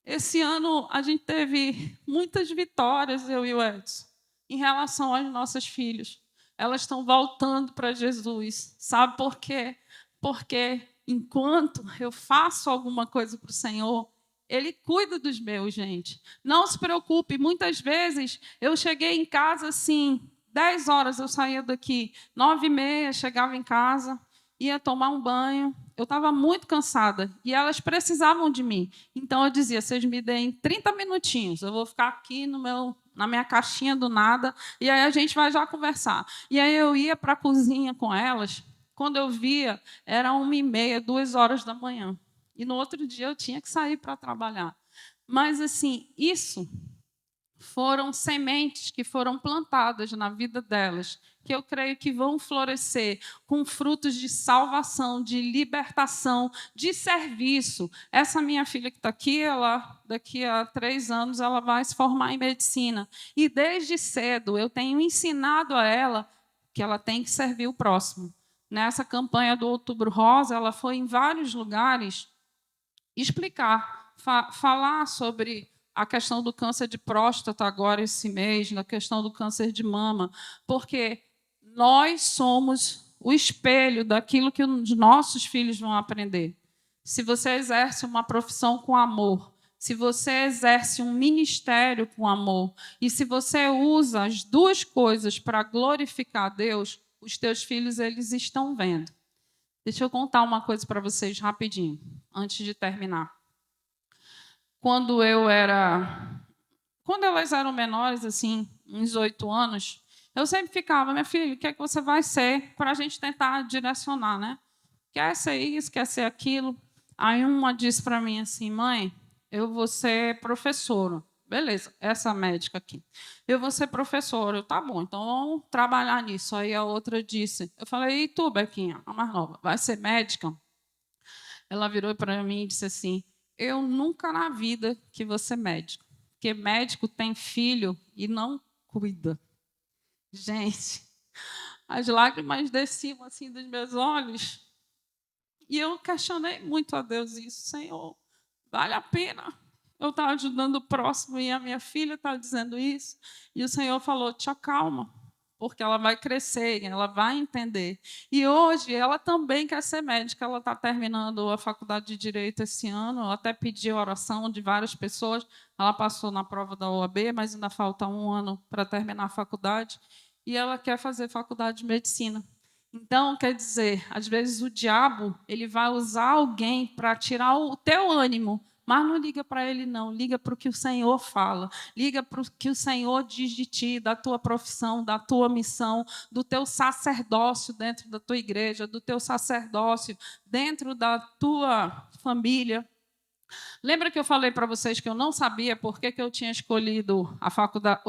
Speaker 2: Esse ano a gente teve muitas vitórias, eu e o Edson. em relação aos nossos filhos. Elas estão voltando para Jesus. Sabe por quê? Porque enquanto eu faço alguma coisa para o Senhor, Ele cuida dos meus, gente. Não se preocupe. Muitas vezes eu cheguei em casa assim, 10 horas eu saía daqui, 9h30, chegava em casa, ia tomar um banho. Eu estava muito cansada e elas precisavam de mim. Então eu dizia: vocês me deem 30 minutinhos, eu vou ficar aqui na minha caixinha do nada e aí a gente vai já conversar. E aí eu ia para a cozinha com elas. Quando eu via, era 1h30, 2 horas da manhã. E no outro dia eu tinha que sair para trabalhar. Mas, assim, isso foram sementes que foram plantadas na vida delas, que eu creio que vão florescer com frutos de salvação, de libertação, de serviço. Essa minha filha que está aqui, ela, daqui a 3 anos, ela vai se formar em medicina. E desde cedo eu tenho ensinado a ela que ela tem que servir o próximo. Nessa campanha do Outubro Rosa, ela foi em vários lugares explicar, falar sobre a questão do câncer de próstata agora esse mês, na questão do câncer de mama, porque nós somos o espelho daquilo que os nossos filhos vão aprender. Se você exerce uma profissão com amor, se você exerce um ministério com amor, e se você usa as duas coisas para glorificar a Deus, os teus filhos eles estão vendo. Deixa eu contar uma coisa para vocês rapidinho, antes de terminar. Quando elas eram menores, assim, uns 8 anos, eu sempre ficava: minha filha, o que é que você vai ser? Para a gente tentar direcionar, né? Quer ser isso, quer ser aquilo. Aí uma disse para mim assim: mãe, eu vou ser professora. Beleza, essa médica aqui. Eu vou ser professora. Eu, tá bom, então vamos trabalhar nisso. Aí a outra disse, eu falei: e tu, Bequinha, a mais nova, vai ser médica? Ela virou para mim e disse assim: eu nunca na vida que vou ser médico, porque médico tem filho e não cuida. Gente, as lágrimas desciam assim dos meus olhos e eu questionei muito a Deus isso: Senhor, vale a pena eu estar ajudando o próximo e a minha filha está dizendo isso? E o Senhor falou: te acalma, porque ela vai crescer, ela vai entender. E hoje ela também quer ser médica, ela está terminando a faculdade de Direito esse ano, eu até pedi a oração de várias pessoas, ela passou na prova da OAB, mas ainda falta 1 ano para terminar a faculdade, e ela quer fazer faculdade de Medicina. Então, quer dizer, às vezes o diabo ele vai usar alguém para tirar o teu ânimo, mas não liga para ele, não. Liga para o que o Senhor fala. Liga para o que o Senhor diz de ti, da tua profissão, da tua missão, do teu sacerdócio dentro da tua igreja, do teu sacerdócio dentro da tua família. Lembra que eu falei para vocês que eu não sabia por que eu tinha escolhido a faculdade,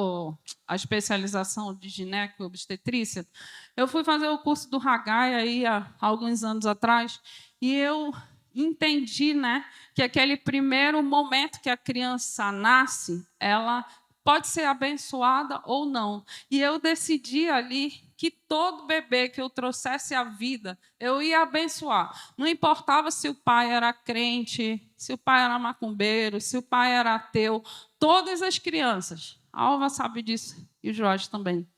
Speaker 2: a especialização de gineco e obstetrícia? Eu fui fazer o curso do Haggai aí há alguns anos atrás e eu entendi, né, que aquele primeiro momento que a criança nasce, ela pode ser abençoada ou não. E eu decidi ali que todo bebê que eu trouxesse à vida, eu ia abençoar. Não importava se o pai era crente, se o pai era macumbeiro, se o pai era ateu, todas as crianças. A Alva sabe disso e o Jorge também.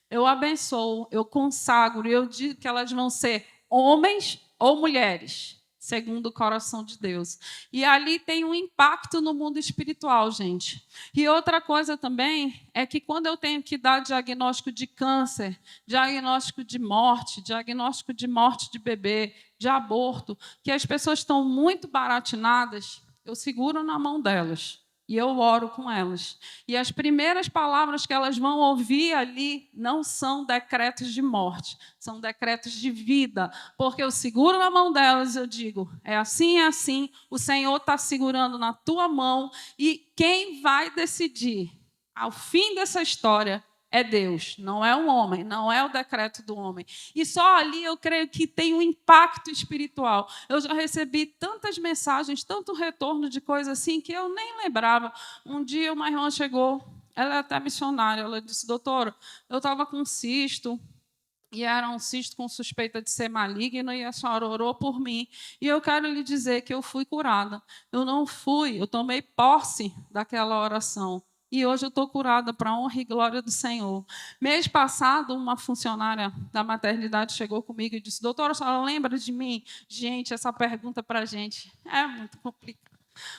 Speaker 2: Eu abençoo, eu consagro, eu digo que elas vão ser homens ou mulheres, segundo o coração de Deus. E ali tem um impacto no mundo espiritual, gente. E outra coisa também é que quando eu tenho que dar diagnóstico de câncer, diagnóstico de morte de bebê, de aborto, que as pessoas estão muito baratinadas, eu seguro na mão delas. E eu oro com elas. E as primeiras palavras que elas vão ouvir ali não são decretos de morte, são decretos de vida. Porque eu seguro na mão delas e eu digo: é assim, o Senhor está segurando na tua mão e quem vai decidir ao fim dessa história é Deus, não é um homem, não é o decreto do homem. E só ali eu creio que tem um impacto espiritual. Eu já recebi tantas mensagens, tanto retorno de coisas assim, que eu nem lembrava. Um dia uma irmã chegou, ela é até missionária, ela disse: doutora, eu estava com um cisto, e era um cisto com suspeita de ser maligno, e a senhora orou por mim. E eu quero lhe dizer que eu fui curada. Eu não fui, eu tomei posse daquela oração. E hoje eu estou curada para a honra e glória do Senhor. Mês passado, uma funcionária da maternidade chegou comigo e disse: doutora, a senhora lembra de mim? Gente, essa pergunta para a gente é muito complicada.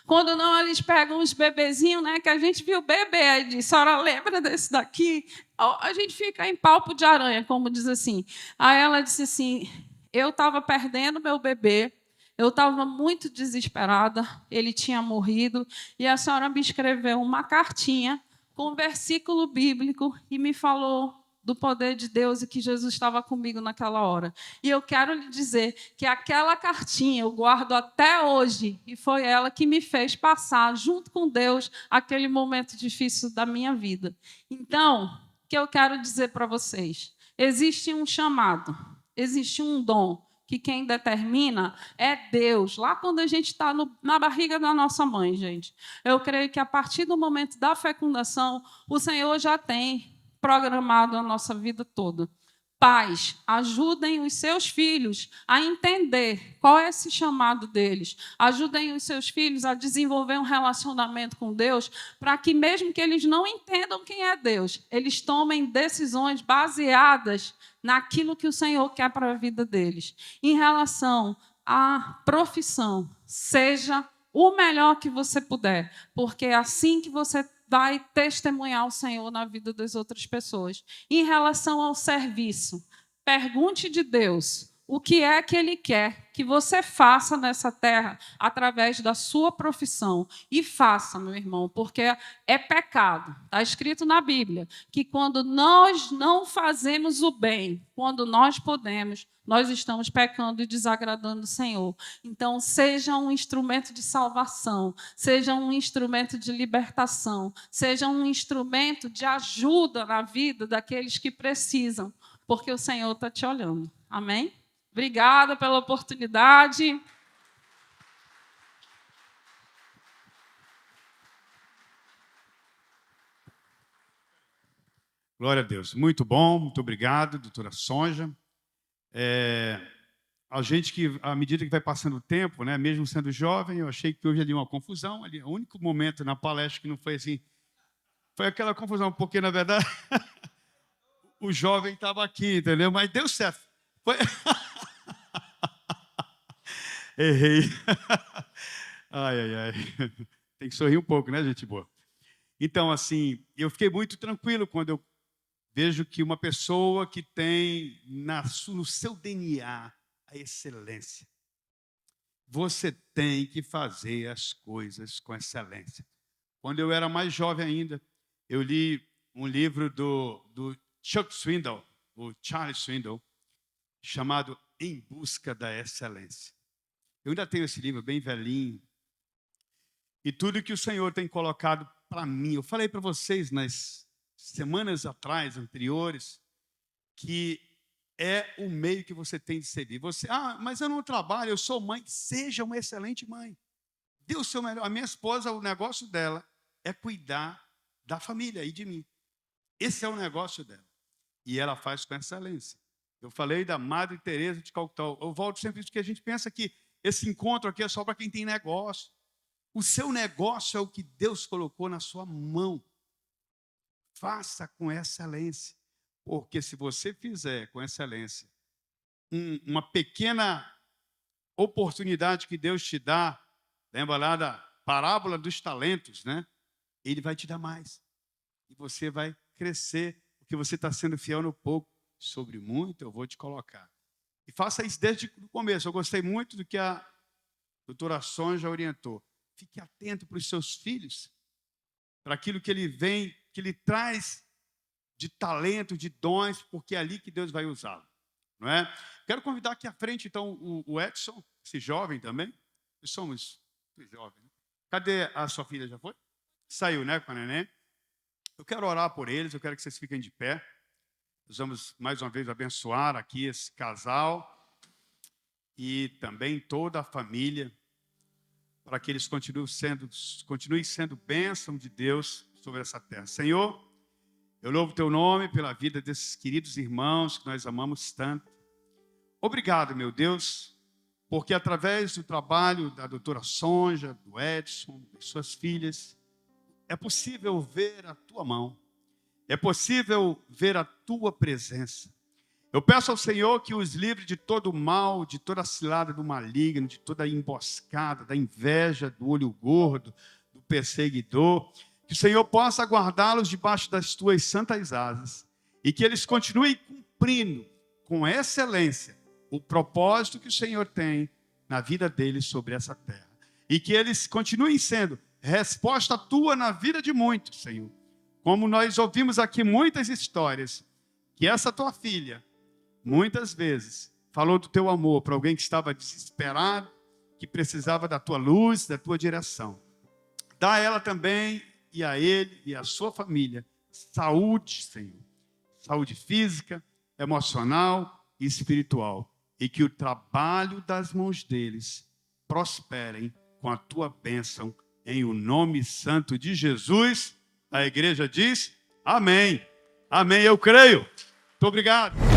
Speaker 2: Quando não, eles pegam os bebezinhos, né, que a gente viu bebê, aí diz: a senhora lembra desse daqui? A gente fica em palpo de aranha, como diz assim. Aí ela disse assim: eu estava perdendo meu bebê, eu estava muito desesperada, ele tinha morrido, e a senhora me escreveu uma cartinha com um versículo bíblico e me falou do poder de Deus e que Jesus estava comigo naquela hora. E eu quero lhe dizer que aquela cartinha eu guardo até hoje, e foi ela que me fez passar, junto com Deus, aquele momento difícil da minha vida. Então, o que eu quero dizer para vocês? Existe um chamado, existe um dom, que quem determina é Deus. Lá quando a gente está na barriga da nossa mãe, gente. Eu creio que a partir do momento da fecundação, o Senhor já tem programado a nossa vida toda. Pais, ajudem os seus filhos a entender qual é esse chamado deles. Ajudem os seus filhos a desenvolver um relacionamento com Deus, para que, mesmo que eles não entendam quem é Deus, eles tomem decisões baseadas naquilo que o Senhor quer para a vida deles. Em relação à profissão, seja o melhor que você puder, porque é assim que você vai testemunhar o Senhor na vida das outras pessoas. Em relação ao serviço, pergunte de Deus o que é que Ele quer que você faça nessa terra através da sua profissão. E faça, meu irmão, porque é pecado. Está escrito na Bíblia que quando nós não fazemos o bem, quando nós podemos, nós estamos pecando e desagradando o Senhor. Então, seja um instrumento de salvação, seja um instrumento de libertação, seja um instrumento de ajuda na vida daqueles que precisam, porque o Senhor está te olhando. Amém? Obrigada pela oportunidade.
Speaker 1: Glória a Deus. Muito bom, muito obrigado, doutora Sonja. A gente que, à medida que vai passando o tempo, né, mesmo sendo jovem, eu achei que houve ali uma confusão. Ali, o único momento na palestra que não foi assim, foi aquela confusão, porque, na verdade, o jovem estava aqui, entendeu? Mas deu certo. Foi... Errei. Ai, ai, ai. Tem que sorrir um pouco, né, gente boa? Então, assim, eu fiquei muito tranquilo quando eu vejo que uma pessoa que tem no seu DNA a excelência. Você tem que fazer as coisas com excelência. Quando eu era mais jovem ainda, eu li um livro do Chuck Swindoll, o Charles Swindoll, chamado Em Busca da Excelência. Eu ainda tenho esse livro bem velhinho. E tudo que o Senhor tem colocado para mim, eu falei para vocês nas semanas atrás, anteriores, que é o meio que você tem de servir. Você, mas eu não trabalho, eu sou mãe. Seja uma excelente mãe. Dê o seu melhor. A minha esposa, o negócio dela é cuidar da família e de mim. Esse é o negócio dela. E ela faz com excelência. Eu falei da Madre Teresa de Calcutá. Eu volto sempre isso, porque a gente pensa que esse encontro aqui é só para quem tem negócio. O seu negócio é o que Deus colocou na sua mão. Faça com excelência. Porque se você fizer com excelência uma pequena oportunidade que Deus te dá, lembra lá da parábola dos talentos, né? Ele vai te dar mais. E você vai crescer, porque você está sendo fiel no pouco. Sobre muito eu vou te colocar. E faça isso desde o começo. Eu gostei muito do que a doutora Sonja orientou. Fique atento para os seus filhos, para aquilo que ele vem, que ele traz de talento, de dons, porque é ali que Deus vai usá-lo. Não é? Quero convidar aqui à frente, então, o Edson, esse jovem também. Nós somos jovens. Né? Cadê a sua filha? Já foi? Saiu, né, com a neném? Eu quero orar por eles, eu quero que vocês fiquem de pé. Nós vamos, mais uma vez, abençoar aqui esse casal e também toda a família, para que eles continuem sendo bênção de Deus sobre essa terra. Senhor, eu louvo teu nome pela vida desses queridos irmãos que nós amamos tanto. Obrigado, meu Deus, porque através do trabalho da doutora Sonja, do Edson, das suas filhas, é possível ver a tua mão, é possível ver a tua presença. Eu peço ao Senhor que os livre de todo o mal, de toda a cilada do maligno, de toda a emboscada, da inveja, do olho gordo, do perseguidor, que o Senhor possa guardá-los debaixo das tuas santas asas e que eles continuem cumprindo com excelência o propósito que o Senhor tem na vida deles sobre essa terra. E que eles continuem sendo resposta tua na vida de muitos, Senhor. Como nós ouvimos aqui muitas histórias, que essa tua filha, muitas vezes, falou do teu amor para alguém que estava desesperado, que precisava da tua luz, da tua direção. Dá a ela também, e a ele, e a sua família, saúde, Senhor. Saúde física, emocional e espiritual. E que o trabalho das mãos deles prosperem com a tua bênção, em o nome santo de Jesus. A igreja diz, amém. Amém, eu creio. Muito obrigado.